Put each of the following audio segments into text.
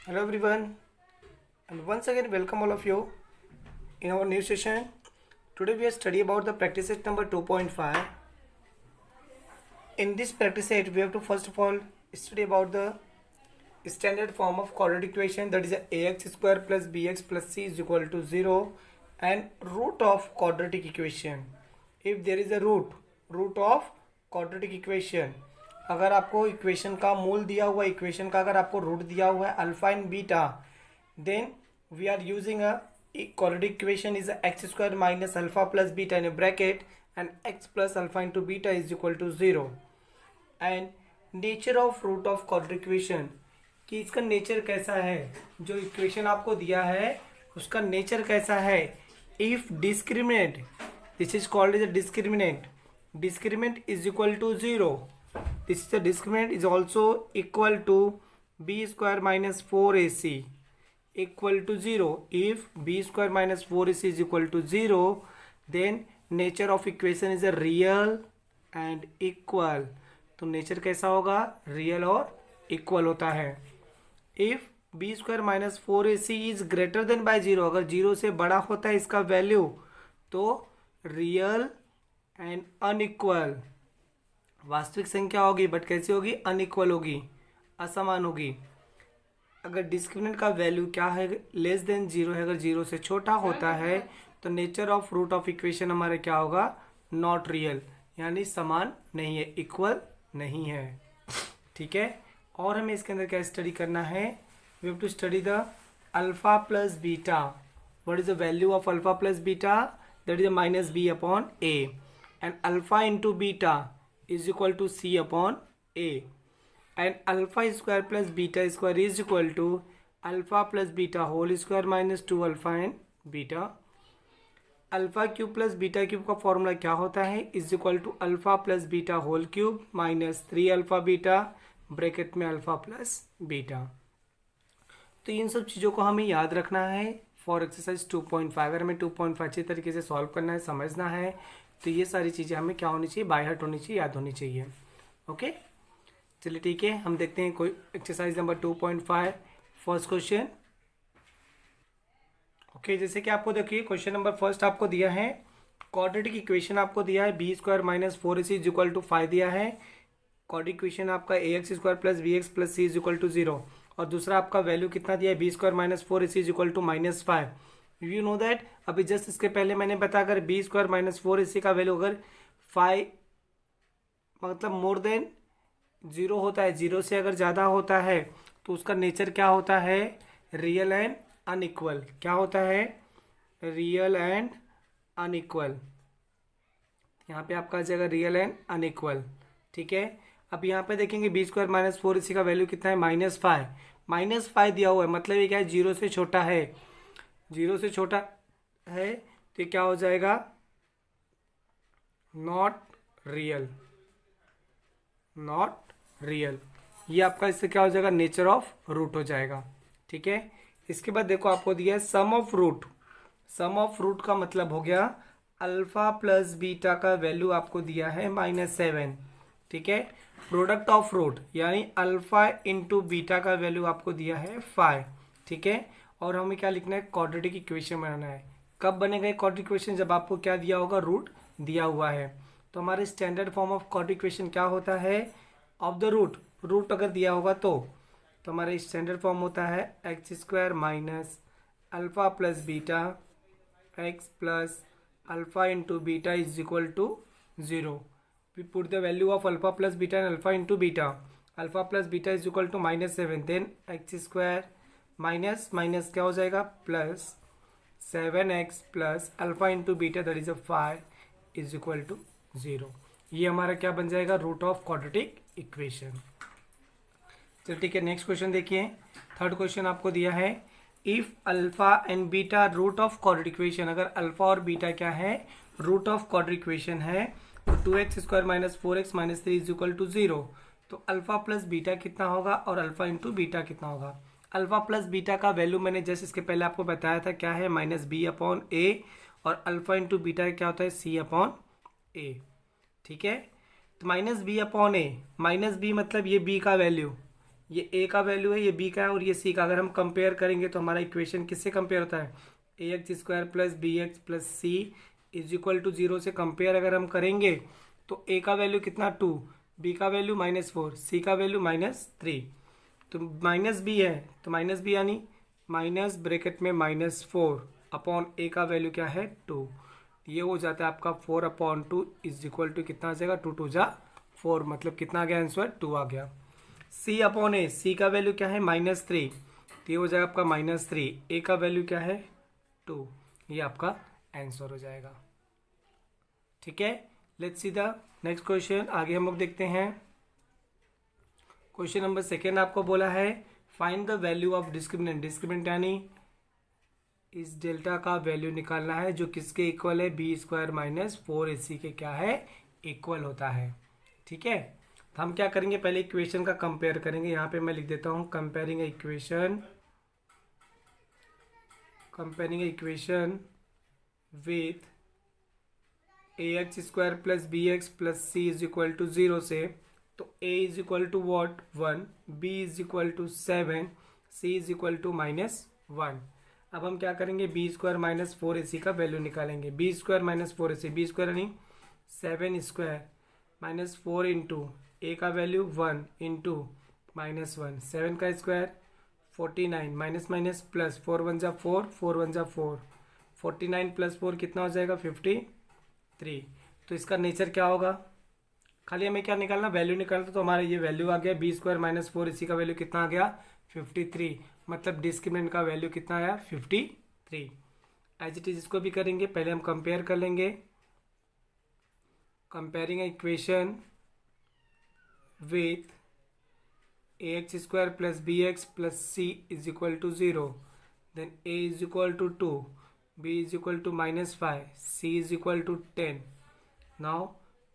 Hello everyone, and once again welcome all of you in our new session. Today we are study about the practice set number 2.5. In this practice set we have to first of all study about the standard form of quadratic equation, that is ax square plus bx plus c is equal to 0 and root of quadratic equation. If there is a root of quadratic equation, अगर आपको equation का मूल दिया हुआ equation का अगर आपको root दिया हुआ है alpha and beta, then we are using a quadratic equation is x square minus alpha plus beta in a bracket and x plus alpha into beta is equal to 0. and nature of root of quadratic equation, कि इसका nature कैसा है, जो equation आपको दिया है उसका nature कैसा है. If discriminant, this is called as a discriminant is equal to 0, this is the discriminant is also equal to b square minus 4ac equal to 0. If b square minus 4ac is equal to 0, then nature of equation is a real and equal. तो nature कैसा होगा, real और equal होता है. If b square minus 4ac is greater than by 0, अगर 0 से बड़ा होता है इसका वैल्यू तो रियल एंड अनइक्वल, वास्तविक संख्या होगी बट कैसी होगी, अनइक्वल होगी, असमान होगी. अगर डिस्क्रिमिनेंट का वैल्यू क्या है, लेस देन 0 है, अगर 0 से छोटा होता है तो nature of root of equation हमारे क्या होगा, नॉट रियल, यानी समान नहीं है, इक्वल नहीं है. ठीक है. और हमें इसके अंदर क्या स्टडी करना है, we have to study the alpha plus beta. What is the value of alpha plus beta, that is minus B upon a, and alpha into beta is equal to c upon a, and alpha square plus beta square is equal to alpha plus beta whole square minus 2 alpha and beta. Alpha cube plus beta cube का formula क्या होता है, is equal to alpha plus beta whole cube minus 3 alpha beta bracket में alpha plus beta. तो इन सब चीज़ों को हमें याद रखना है फॉर एक्सरसाइज 2.5. अगर हमें 2.5 अच्छे तरीके से सॉल्व करना है, समझना है, तो ये सारी चीज़ें हमें क्या होनी चाहिए, बाय हार्ट होनी चाहिए, याद होनी चाहिए. ओके, चलिए ठीक है, हम देखते हैं कोई exercise number 2.5 first question. Okay, जैसे कि आपको देखिए क्वेश्चन नंबर फर्स्ट आपको दिया है क्वाड्रेटिक इक्वेशन, आपको दिया है B square minus 4ac is equal to 5 दिया है. क्वाड्रेटिक इक्वेशन आपका A x square plus B x plus C is equal to 0, और दूसरा आपका वैल्यू कितना दिया है, B square minus 4ac is equal to minus 5. You know that, अभी जस्ट इसके पहले मैंने बताया अगर बी स्क्वायर माइनस 4ac का वैल्यू अगर 5 मतलब मोर देन 0 होता है, 0 से अगर ज़्यादा होता है तो उसका नेचर क्या होता है, रियल एंड अनइक्वल. क्या होता है, रियल एंड अनइक्वल. यहाँ पे आपका आ जाएगा रियल एंड अनइक्वल. ठीक है. अब यहाँ पे देखेंगे बी स्क्वायर माइनस 4ac का वैल्यू कितना है, -5. -5 दिया हुआ है, मतलब ये क्या है, 0 से छोटा है. 0 से छोटा है तो ये क्या हो जाएगा, नॉट रियल. ये आपका इससे क्या हो जाएगा, नेचर ऑफ रूट हो जाएगा. ठीक है. इसके बाद देखो आपको दिया है sum of root. Sum of root का मतलब हो गया अल्फा प्लस बीटा का वैल्यू आपको दिया है -7. ठीक है. प्रोडक्ट ऑफ रूट यानी अल्फा इंटू बीटा का वैल्यू आपको दिया है 5. ठीक है. और हमें क्या लिखना है, क्वाड्रेटिक इक्वेशन बनाना है. कब बनेगा क्वाड्रेटिक इक्वेशन, जब आपको क्या दिया होगा, रूट दिया हुआ है. तो हमारे standard form of quadratic equation क्या होता है, ऑफ द रूट अगर दिया होगा तो हमारा स्टैंडर्ड फॉर्म होता है x square minus alpha plus beta x plus alpha into beta is equal to 0. We put the value of alpha plus beta and alpha into beta. Alpha plus beta is equal to -7, then x square minus minus क्या हो जाएगा, plus 7x plus alpha into beta that is 5 is equal to 0. ये हमारा क्या बन जाएगा, root of quadratic equation. चलो ठीक है, नेक्स्ट क्वेश्चन देखिए. थर्ड क्वेश्चन आपको दिया है if alpha and beta root of quadratic equation. अगर अल्फा और बीटा क्या है, रूट ऑफ क्वाड्रेटिक इक्वेशन है, तो 2x square minus 4x minus 3 is equal to 0. तो अल्फा प्लस बीटा कितना होगा और अल्फा इंटू बीटा कितना होगा. अल्फा प्लस बीटा का वैल्यू मैंने जस्ट इसके पहले आपको बताया था क्या है, -b अपॉन a, और अल्फा इंटू बीटा क्या होता है, c अपॉन a. ठीक है. तो -b अपॉन a, -b मतलब ये b का वैल्यू, ये ए का वैल्यू है, ये बी का है और ये सी का। अगर हम कंपेयर करेंगे तो हमारा इक्वेशन किससे कंपेयर होता है, A x square plus B x plus C is equal to zero से कंपेयर अगर हम करेंगे तो ए का वैल्यू कितना 2, बी का वैल्यू -4, सी का वैल्यू -3। तो माइनस बी है तो माइनस बी यानी माइनस ब्रैकेट में -4 अपॉन ए का वैल्यू क्या है 2। ये हो जाता है आपका 4/2 इज इक्वल टू कितना आ जाएगा 2 2 जा 4, मतलब कितना आ गया आंसर 2 आ गया। सी अपॉन ए, सी का वैल्यू क्या है -3, तो ये हो जाएगा आपका -3, ए का वैल्यू क्या है 2, ये आपका आंसर हो जाएगा। ठीक है, let's see the next question. आगे हम लोग देखते हैं क्वेश्चन नंबर सेकेंड। आपको बोला है find the value of discriminant. Discriminant यानी इस डेल्टा का वैल्यू निकालना है जो किसके इक्वल है, बी स्क्वायर -4ac के क्या है, इक्वल होता है। ठीक है, तो हम क्या करेंगे, पहले इक्वेशन का कंपेयर करेंगे। यहाँ पे मैं लिख देता हूँ comparing equation with a x square plus B x plus C is equal to 0 से। तो a is equal to what 1, b is equal to 7, c is equal to -1। अब हम क्या करेंगे, बी स्क्वायर -4ac का वैल्यू निकालेंगे। B square -4ac, B square यानी 7 square -4 into ए का वैल्यू 1 इंटू -1, 7 का स्क्वायर 49, माइनस माइनस प्लस 4 1 जा 4, 4 1 जा 4, 49 प्लस 4 कितना हो जाएगा 53। तो इसका नेचर क्या होगा, खाली हमें क्या निकालना, वैल्यू निकालना। तो हमारा ये वैल्यू आ गया बी स्क्वायर -4, इसी का वैल्यू कितना आ गया 53, मतलब डिस्क्रिमिनेंट का वैल्यू कितना आया 53। एज इट इज इसको भी करेंगे, पहले हम कंपेयर कर लेंगे। Comparing equation with a x square plus B x plus C is equal to 0, then a is equal to 2, b is equal to -5, c is equal to 10। Now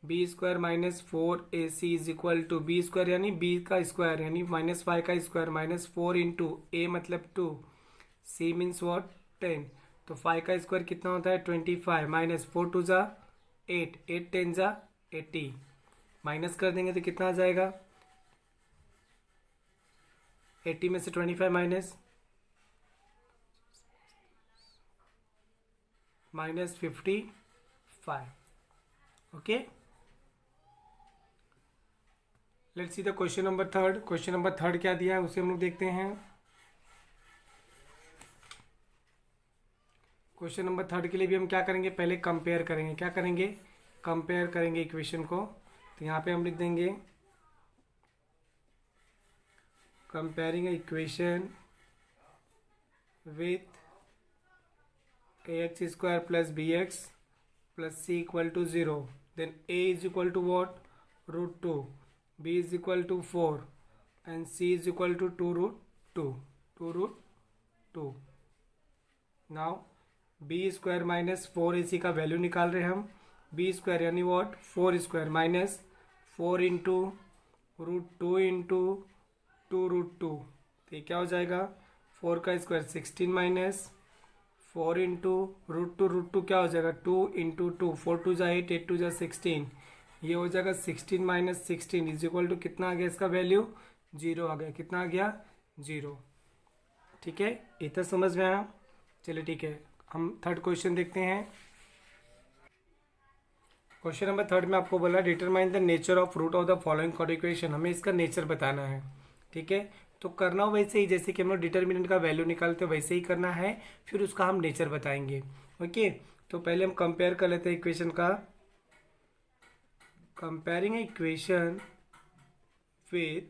b square -4ac is equal to b square यानी b का square यानी -5 का square -4 into a मतलब 2, c means what 10। तो 5 का square कितना होता है 25, -4 2 जा 8, 8 10 जा 80, माइनस कर देंगे तो कितना आ जाएगा 80 में से 25 -55। Okay, let's see the question number third. Question number third क्या दिया है उसे हम लोग देखते हैं। क्वेश्चन नंबर थर्ड के लिए भी हम क्या करेंगे, पहले कंपेयर करेंगे। क्या करेंगे, कंपेयर करेंगे इक्वेशन को। तो यहाँ पे हम लिख देंगे comparing equation with a x square plus B x plus c equal to 0, then a is equal to what √2, b is equal to 4 and c is equal to 2√2। Now b square -4ac का value निकाल रहे हैं हम। b square यानी what 4 square -4 into √2 into 2√2, तो ये क्या हो जाएगा 4 का स्क्वायर 16 -4 इंटू √2 क्या हो जाएगा 2 इंटू 2, 4 2 जा 8, 8 2 जा 16, ये हो जाएगा 16 - 16 इज इक्वल टू कितना आ गया, इसका वैल्यू 0 आ गया। कितना आ गया 0। ठीक है, इतना समझ में आया। चलिए ठीक है, हम थर्ड क्वेश्चन देखते हैं। क्वेश्चन नंबर थर्ड में आपको बोला determine the nature of root of the following quad equation. हमें इसका नेचर बताना है। ठीक है, तो करना हो वैसे ही जैसे कि हम लोग डिटर्मिनेंट का वैल्यू निकालते हैं वैसे ही करना है, फिर उसका हम नेचर बताएंगे। ओके, तो पहले हम कंपेयर कर लेते हैं इक्वेशन का। Comparing equation with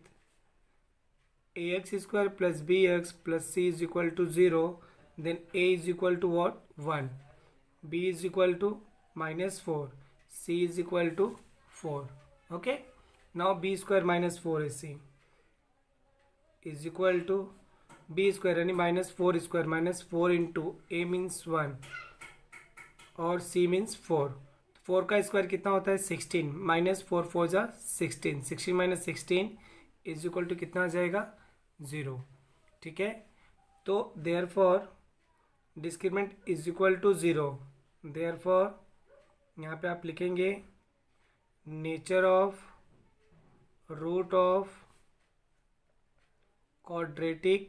ax square plus bx plus c is equal to 0, then a is equal to what 1, b is equal to -4, c is equal to 4. Okay, now b square -4ac is equal to b square यानी -4 square -4 into a means 1 और c means 4। 4 का square कितना होता है 16, -4 4 जा 16, 16 - 16 is equal to कितना आ जाएगा 0। ठीक है, तो therefore discriminant is equal to 0। Therefore यहाँ पे आप लिखेंगे nature of root of quadratic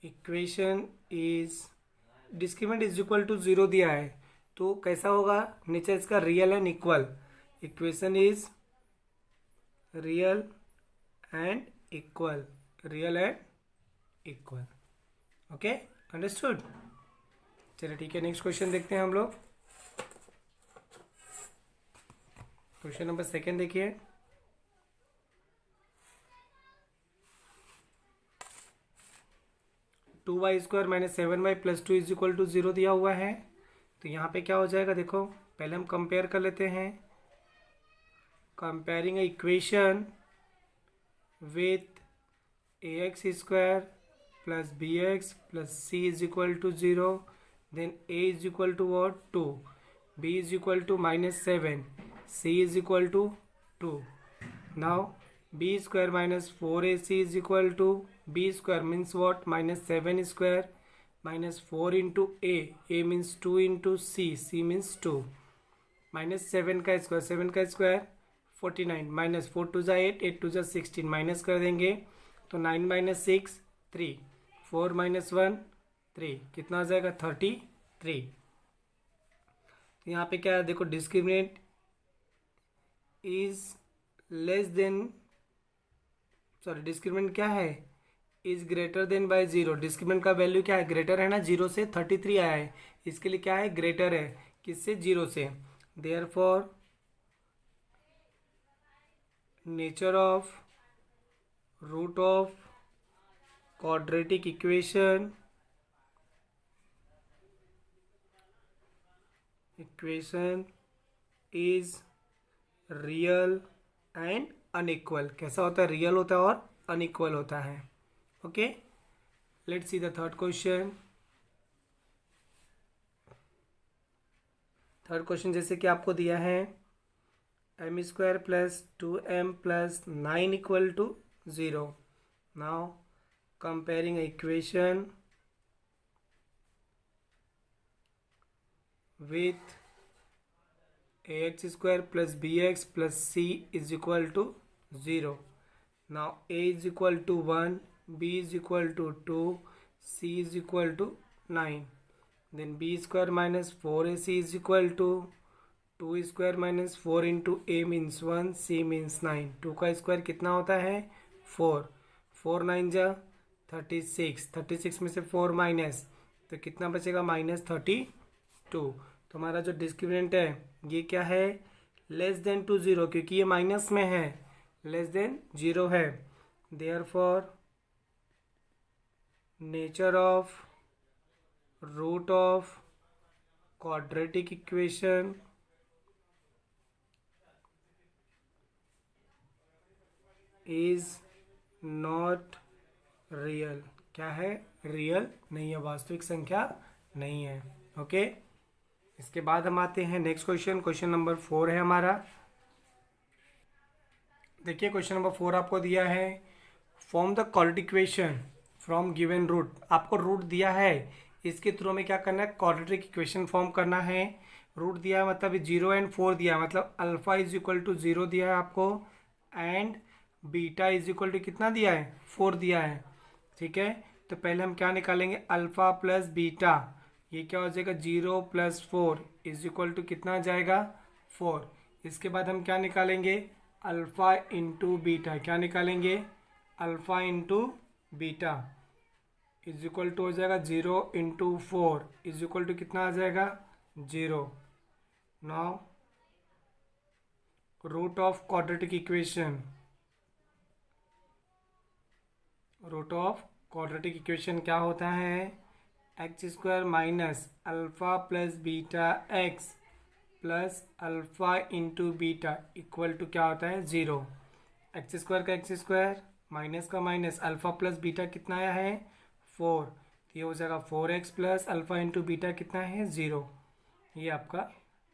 equation is discriminant is equal to zero दिया है, तो कैसा होगा, नीचे इसका real and equal, equation is real and equal, real and equal. Okay, understood. चलिए ठीक है, नेक्स्ट क्वेश्चन देखते हैं हम लोग। क्वेश्चन नंबर सेकेंड देखिए। Two y square minus 7y plus 2 is equal to 0 दिया हुआ है, तो यहाँ पे क्या हो जाएगा, देखो पहले हम कंपेयर कर लेते हैं। Comparing a equation with ax square plus bx plus c is equal to 0, then a is equal to what 2, b is equal to -7, c is equal to 2। Now b square minus 4ac is equal to b square means what, -7 square minus 4 into a means 2 into c means 2, -7 का square 7 का square 49, minus 4 to जा 8, 8 to जा 16, minus कर देंगे तो 9 minus 6 3, 4 minus 1 3, कितना आ जाएगा 33। तो यहाँ पे क्या है, देखो discriminant is less than, sorry discriminant क्या है, is greater than by 0। Discriminant का वैल्यू क्या है, ग्रेटर है ना, 0 से 33 आया है, इसके लिए क्या है, ग्रेटर है किससे, 0 से। Therefore nature of root of quadratic equation is real and unequal. कैसा होता है, रियल होता है और अनइक्वल होता है। Okay, let's see the third question. Third question जैसे कि आपको दिया है m square plus 2m plus 9 equal to 0। Now comparing equation with ax square plus bx plus c is equal to 0. Now a is equal to 1, b is equal to 2, c is equal to 9. Then b square minus 4ac is equal to 2 square minus 4 into a means 1, c means 9। 2 का square कितना होता है 4, 4 9 जा 36, 36 में से 4 minus तो कितना बचेगा -32। तो हमारा जो डिस्क्रिमिनेंट है ये क्या है, लेस देन टू 0, क्योंकि ये माइनस में है, लेस देन 0 है। Therefore nature of root of quadratic equation is not real. क्या है, रियल नहीं है, वास्तविक संख्या नहीं है। ओके, इसके बाद हम आते हैं नेक्स्ट क्वेश्चन। क्वेश्चन नंबर 4 है हमारा। देखिए क्वेश्चन नंबर 4 आपको दिया है, form the quadratic equation from given root. आपको रूट दिया है, इसके थ्रू में क्या करना है, क्वाड्रेटिक इक्वेशन फॉर्म करना है। रूट दिया है मतलब 0 एंड 4 दिया है, मतलब अल्फा इज इक्वल टू 0 दिया है आपको, and beta is equal to कितना दिया है, 4 दिया है। ठीक है, तो पहले हम क्या निकालेंगे, अल्फा प्लस बीटा, ये क्या हो जाएगा 0 प्लस 4 इज इक्वल टू कितना आ जाएगा 4। इसके बाद हम क्या निकालेंगे, अल्फा इंटू बीटा, क्या निकालेंगे, alpha into beta is equal to हो जाएगा 0 इंटू 4 इज इक्वल टू कितना आ जाएगा 0। Now root of quadratic equation, root of quadratic equation क्या होता है, x square minus alpha plus beta x plus alpha into beta equal to क्या होता है 0। एक्स स्क्वायर का एक्स स्क्वायर, माइनस का माइनस, अल्फा प्लस बीटा कितना आया है 4, तो ये हो जाएगा 4x plus alpha into beta कितना है 0। ये आपका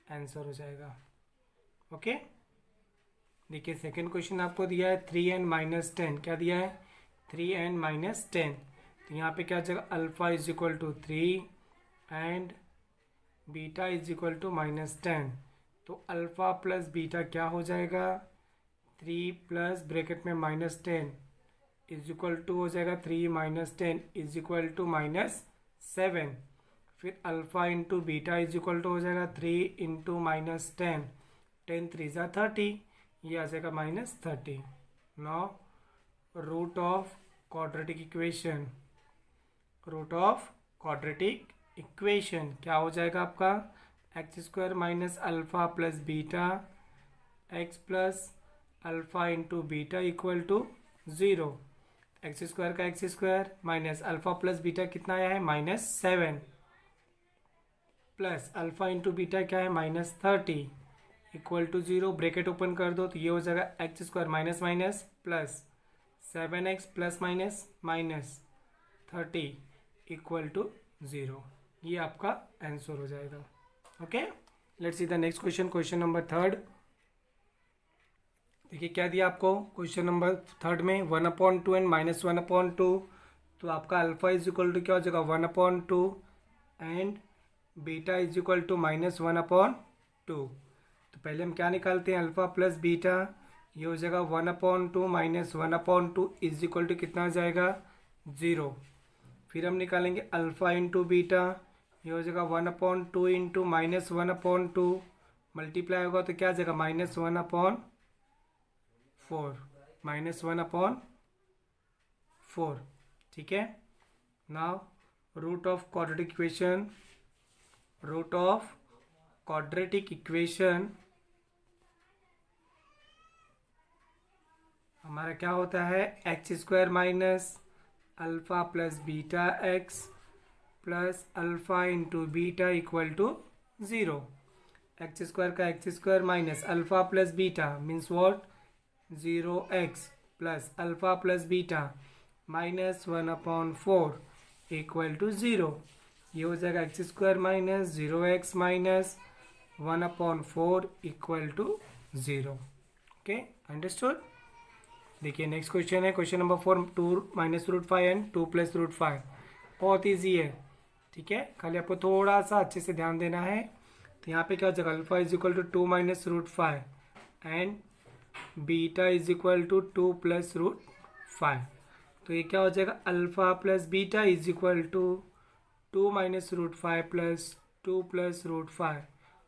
आंसर हो जाएगा। ओके, देखिए सेकेंड क्वेश्चन आपको दिया है 3n माइनस 10, क्या दिया है 3n माइनस 10, तो यहाँ पे क्या हो जाएगा, alpha is equal to 3 and beta is equal to -10। तो अल्फा प्लस बीटा क्या हो जाएगा 3 प्लस ब्रैकेट में -10 इज इक्वल टू हो जाएगा 3 माइनस 10 इज इक्वल टू -7। फिर alpha into beta is equal to हो जाएगा 3 इंटू -10, 10 3 ज़ा 30, ये आ जाएगा -30। Now root of quadratic equation, root of quadratic equation क्या हो जाएगा आपका, X square minus alpha plus beta x plus alpha into beta equal to 0। X square का x square minus alpha plus beta कितना आया है -7 प्लस अल्फ़ा इंटू बीटा क्या है -30 इक्वल टू 0। ब्रैकेट ओपन कर दो तो ये हो जाएगा x square minus minus plus 7x plus minus -30 equal to 0। ये आपका आंसर हो जाएगा। Okay, let's see the next question, question number 3। देखिए क्या दिया आपको क्वेश्चन नंबर 3 में 1/2 एंड -1/2। तो आपका अल्फ़ा इज इक्वल टू क्या हो जाएगा 1/2 and beta is equal to -1/2। तो पहले हम क्या निकालते हैं, अल्फ़ा प्लस बीटा, ये हो जाएगा 1/2 माइनस 1/2 इज इक्वल टू कितना हो जाएगा 0। फिर हम निकालेंगे अल्फ़ा इंटू बीटा, ये हो जाएगा 1/2 इंटू -1/2 मल्टीप्लाई होगा तो क्या आ जाएगा -1/4, -1/4। ठीक है। Now root of quadratic equation, root of quadratic equation हमारा क्या होता है, x square minus alpha plus beta x plus alpha into beta equal to 0। X square का x square minus alpha plus beta means what 0x plus alpha plus beta -1/4 equal to 0। ये हो जाएगा x square minus 0x minus 1/4 equal to 0। Okay, understood. देखिए next question है question number 4, 2 minus √5 and 2 plus √5। बहुत easy है, ठीक है, खाली आपको थोड़ा सा अच्छे से ध्यान देना है। तो यहाँ पे क्या हो जाएगा, alpha is equal to 2 minus √5 and beta is equal to 2 plus √5। तो ये क्या हो जाएगा, alpha plus beta is equal to 2 minus √5 plus 2 plus √5।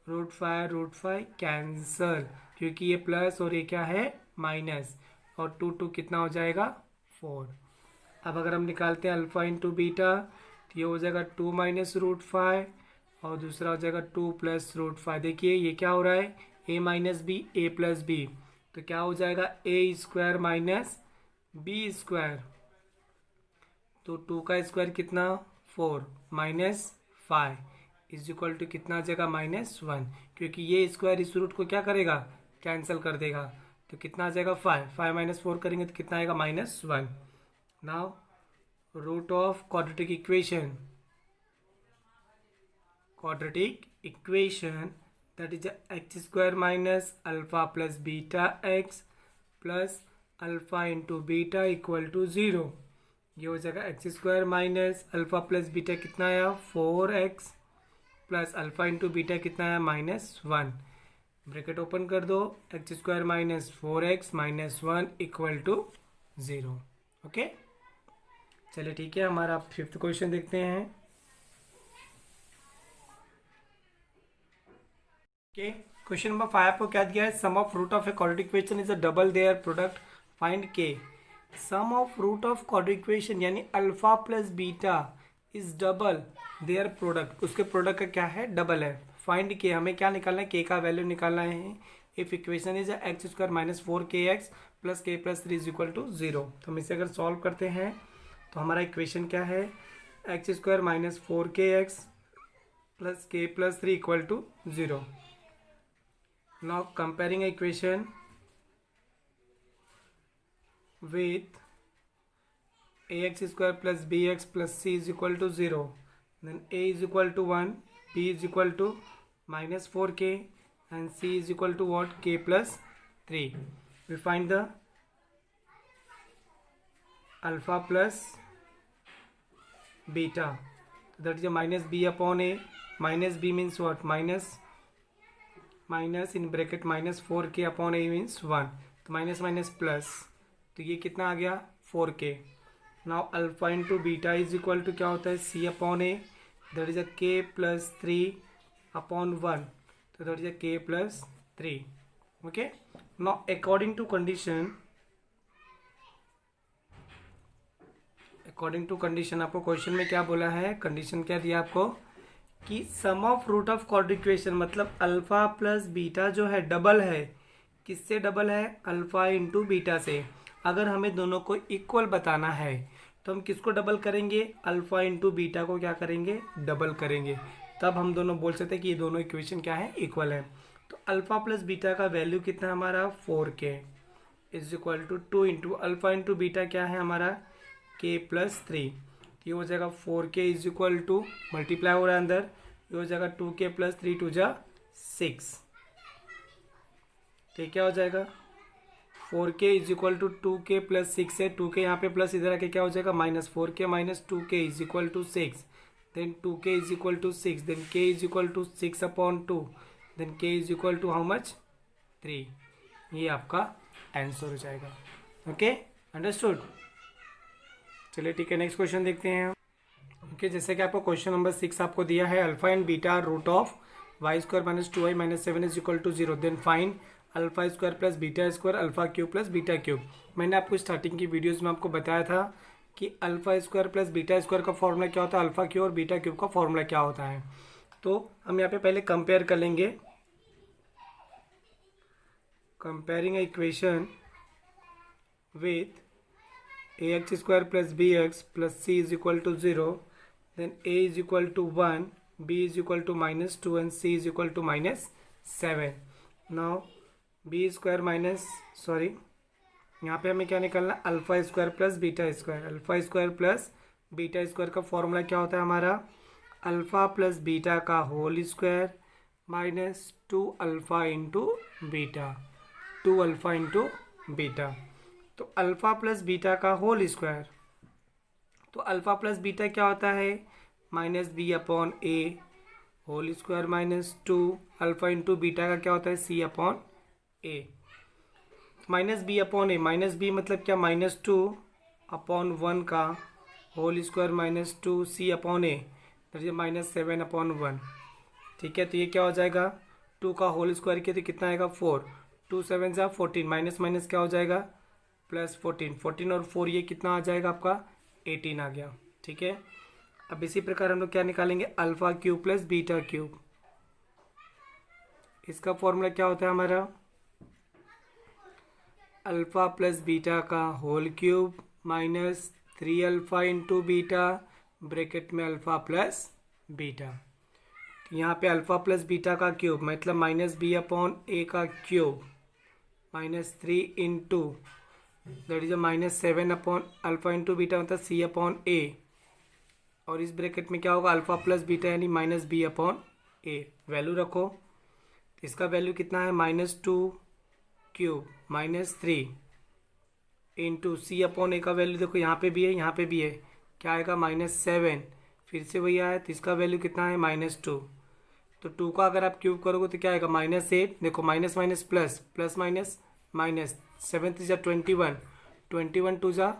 √5 cancel, क्योंकि ये प्लस और ये क्या है माइनस, और 2 कितना हो जाएगा 4। अब अगर हम निकालते हैं अल्फ़ा इंटू बीटा तो ये हो जाएगा 2 माइनस √5 और दूसरा हो जाएगा 2 प्लस √5। देखिए ये क्या हो रहा है, a minus b a plus b, तो क्या हो जाएगा a square minus b square. तो 2 का स्क्वायर कितना 4 माइनस 5 इज इक्वल टू कितना आ जाएगा -1, क्योंकि ये स्क्वायर इस रूट को क्या करेगा कैंसिल कर देगा। तो कितना आ जाएगा 5 माइनस 4 करेंगे तो कितना आएगा -1। Now root of quadratic equation, that is x square minus alpha plus beta x plus alpha into beta equal to 0। ये हो जाएगा x square minus alpha plus beta कितना आया 4x plus alpha into beta कितना आया -1। Bracket open कर दो, x square minus 4x minus 1 equal to 0। Okay, चलिए ठीक है, हमारा 5th क्वेश्चन देखते हैं। ओके, क्वेश्चन नंबर 5 को क्या दिया है, sum of root of a quadratic equation is a double their product, find K. Sum of root of quadratic equation यानी alpha plus beta is double their product, उसके product का क्या है double है। फाइंड के, हमें क्या निकालना है, के का वैल्यू निकालना है। If equation is x square minus 4kx plus k plus 3 is equal to 0। तो हम इसे अगर सॉल्व करते हैं तो हमारा इक्वेशन क्या है, x square minus 4kx plus k plus 3 equal to 0। Now comparing equation with ax square plus bx plus c is equal to 0, then a is equal to 1, b is equal to minus 4k and c is equal to what, k plus 3. We find the alpha plus beta, that is a minus b upon a, minus b means what, minus in bracket minus 4k upon a means 1। तो minus minus plus, तो ये कितना आ गया 4k। Now alpha into beta is equal to क्या होता है c upon A, that is a k plus 3 upon 1, तो that is a k plus 3। Okay, now according to condition आपको क्वेश्चन में क्या बोला है, कंडीशन क्या दिया आपको कि sum of root of quadratic equation, मतलब अल्फा प्लस बीटा जो है डबल है, किससे डबल है, अल्फा इंटू बीटा से। अगर हमें दोनों को इक्वल बताना है तो हम किसको डबल करेंगे, अल्फा इंटू बीटा को क्या करेंगे, डबल करेंगे, तब हम दोनों बोल सकते हैं कि ये दोनों इक्वेशन क्या है, इक्वल है। तो अल्फा प्लस बीटा का वैल्यू कितना है हमारा 4k is equal to 2 into alpha into beta क्या है हमारा k प्लस 3, ये हो जाएगा 4k is equal to multiply हो रहा है अंदर, ये हो जाएगा 2k प्लस 3 टू जा 6, तो क्या हो जाएगा 4k is equal to 2k plus 6 है, 2k यहाँ पे प्लस इधर आके क्या हो जाएगा minus 4k minus 2k is equal to 6, then 2k is equal to 6, then k is equal to 6 upon 2, then k is equal to how much 3, ये आपका आंसर हो जाएगा। Okay, understood. चलिए ठीक है, नेक्स्ट क्वेश्चन देखते हैं। ओके, जैसे कि आपको क्वेश्चन नंबर 6 आपको दिया है alpha and beta root of y square minus 2y minus 7 is equal to 0, then find alpha square plus beta square alpha cube plus beta cube. मैंने आपको स्टार्टिंग की वीडियोस में आपको बताया था कि alpha square plus beta square का formula क्या होता है, अल्फा क्यूब और बीटा क्यूब का फॉर्मूला क्या होता है। तो हम यहाँ पे पहले कंपेयर कर लेंगे, comparing equation with ax square plus B x plus C is equal to 0, then a is equal to 1, b is equal to minus 2 and c is equal to minus 7। Now b square minus sorry यहाँ पे हमें क्या निकालना है, alpha square plus beta square. Alpha square plus beta square का formula क्या होता है हमारा, अल्फा प्लस बीटा का whole square minus 2 alpha into beta, 2 alpha into beta. तो अल्फा प्लस बीटा का होल स्क्वायर, तो अल्फा प्लस बीटा क्या होता है minus B upon A whole square minus 2 alpha into beta का क्या होता है C upon A, minus B upon A, minus B मतलब क्या माइनस 2 अपॉन 1 का whole square minus 2 C upon A, दर्जे माइनस 7 अपॉन 1। ठीक है, तो ये क्या हो जाएगा 2 का होल स्क्वायर किया तो कितना आएगा 4, 2 7 जा 14, माइनस माइनस क्या हो जाएगा प्लस 14, 14 और 4 ये कितना आ जाएगा आपका 18 आ गया। ठीक है, अब इसी प्रकार हम लोग क्या निकालेंगे, alpha cube plus beta cube. इसका फॉर्मूला क्या होता है हमारा, अल्फा प्लस बीटा का whole cube minus 3 alpha into beta bracket में अल्फा प्लस बीटा। यहाँ पे अल्फा प्लस बीटा का क्यूब मतलब माइनस बी अपॉन ए का cube minus 3 into that is minus 7 upon alpha into beta मतलब c upon ए, और इस ब्रैकेट में क्या होगा अल्फा प्लस बीटा यानी माइनस बी अपॉन ए। वैल्यू रखो, इसका वैल्यू कितना है minus 2 cube minus 3 into C upon a का वैल्यू देखो यहाँ पे भी है यहाँ पे भी है, क्या आएगा माइनस 7, फिर से वही आया तो इसका वैल्यू कितना है माइनस 2, तो 2 का अगर आप क्यूब करोगे तो क्या आएगा माइनस 8, देखो minus minus plus plus minus minus 7 जा 21, 21 2 जा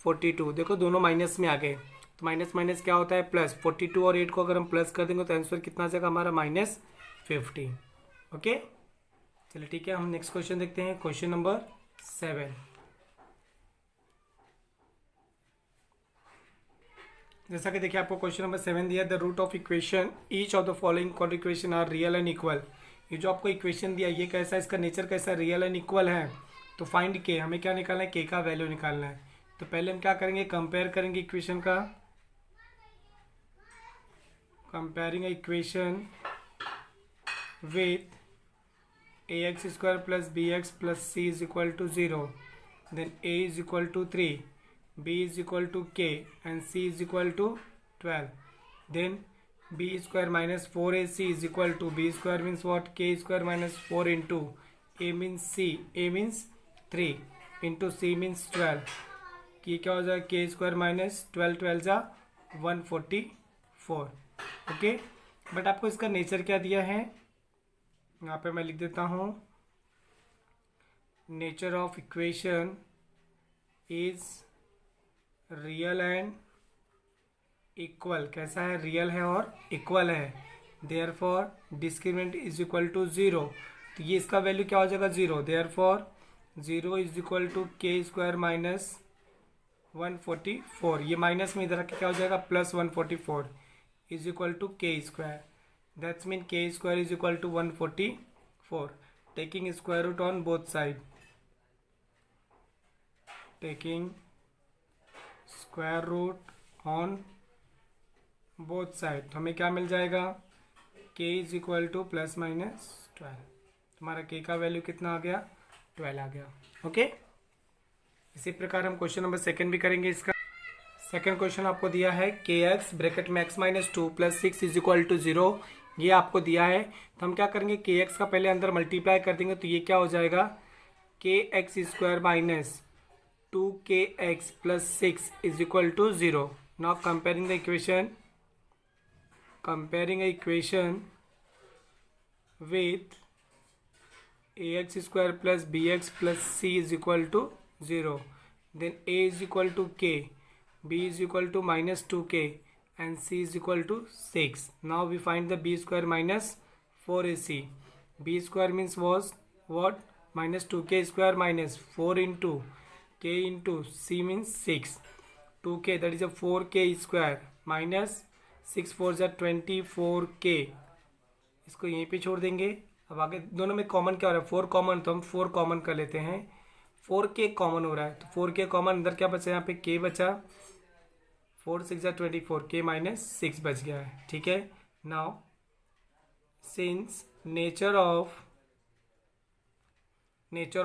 42, देखो दोनों माइनस में आ गए तो माइनस माइनस क्या होता है प्लस, 42 और 8 को अगर हम प्लस कर देंगे तो आंसर कितना आ जाएगा हमारा माइनस 50। ओके, चलिए ठीक है, हम नेक्स्ट क्वेश्चन देखते हैं, क्वेश्चन नंबर 7। जैसा कि देखिए आपको क्वेश्चन नंबर 7 दिया, the root of equation each of the following quadratic equation are real and equal. ये जो आपको इक्वेशन दिया ये कैसा है, इसका नेचर कैसा, रियल एंड इक्वल है। तो फाइंड के, हमें क्या निकालना है, के का वैल्यू निकालना है। तो पहले हम क्या करेंगे, कंपेयर करेंगे इक्वेशन का, comparing equation with ax square plus B x plus C is equal to 0, then a is equal to 3, b is equal to k and c is equal to 12, then b square minus 4ac is equal to b square means what, k square minus 4 into a means c, a means 3 into c means 12, कि क्या हो जाएगा k square minus 12 12 जा 144। Okay, but आपको इसका nature क्या दिया है, यहाँ पे मैं लिख देता हूँ, nature of equation is real and equal. कैसा है? रियल है और इक्वल है। Therefore discriminant is equal to zero, तो ये इसका वैल्यू क्या हो जाएगा? Zero. Therefore zero is equal to K square minus 144। ये माइनस में इधर रख के क्या हो जाएगा? Plus 144 is equal to K square. That's mean K square is equal to 144। Taking square root on both side, taking square root on both side, तो हमें क्या मिल जाएगा? k is equal to plus minus 12। तुम्हारा k का value कितना आ गया? 12 आ गया। ओके, इसी प्रकार हम क्वेश्चन नंबर सेकंड भी करेंगे। इसका सेकंड क्वेश्चन आपको दिया है के एक्स ब्रैकेट में X minus 2 plus 6 is equal to 0। ये आपको दिया है, तो हम क्या करेंगे? के एक्स का पहले अंदर मल्टीप्लाई कर देंगे, तो ये क्या हो जाएगा? K X square minus 2kx plus 6 is equal to 0। Now comparing the equation, comparing a equation with ax square plus bx plus c is equal to 0, then a is equal to k, b is equal to minus 2k and c is equal to 6. Now we find the b square minus 4ac. b square means was what? Minus 2k square minus 4 into k into c means 6. 2k, that is a 4k square minus 6 4 जा 24k। इसको यहीं पे छोड़ देंगे। अब आगे दोनों में कॉमन क्या हो रहा है? 4 कॉमन, तो हम 4 कॉमन कर लेते हैं। 4k कॉमन हो रहा है, तो 4k कॉमन, अंदर क्या बचा? यहाँ पे k बचा। 4 6 जा 24, k माइनस 6 बच गया है। ठीक है। Now since nature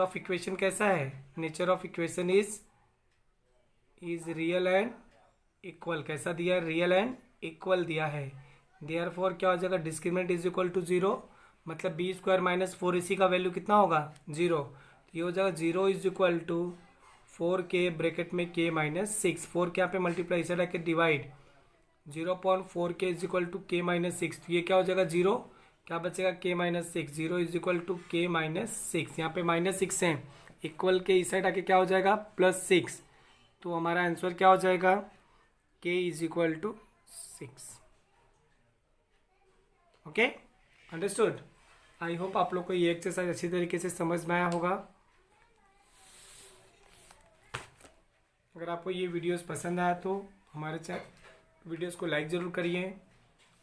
of equation कैसा है? Nature of equation is real and equal. कैसा दिया? रियल एंड इक्वल दिया है। देयरफॉर क्या हो जाएगा? डिस्क्रिमिनेंट इज इक्वल टू 0, मतलब बी स्क्वायर माइनस 4 इसी का वैल्यू कितना होगा? 0। तो ये हो जाएगा 0 is equal to 4k bracket में k माइनस 6। 4 के यहाँ पे मल्टीप्लाई, इसे रख के divide, 0.4k is equal to k minus 6। तो ये क्या हो जाएगा? 0। क्या बचेगा? k minus 6। 0 is equal to k minus 6। यहाँ पे माइनस 6 है, इक्वल के इस साइड आके क्या हो जाएगा? प्लस 6। तो हमारा आंसर क्या हो जाएगा? k is equal to 6। Okay, understood. I hope आप लोग को ये एक्सरसाइज अच्छी तरीके से समझ में आया होगा। अगर आपको ये वीडियोस पसंद आया तो हमारे वीडियोस को लाइक ज़रूर करिए,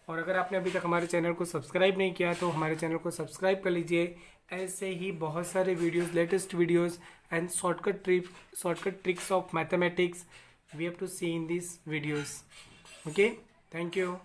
और अगर आपने अभी तक हमारे चैनल को सब्सक्राइब नहीं किया तो हमारे चैनल को सब्सक्राइब कर लीजिए। ऐसे ही बहुत सारे videos, latest videos and shortcut tricks of mathematics we have to see in this videos. Okay, thank you.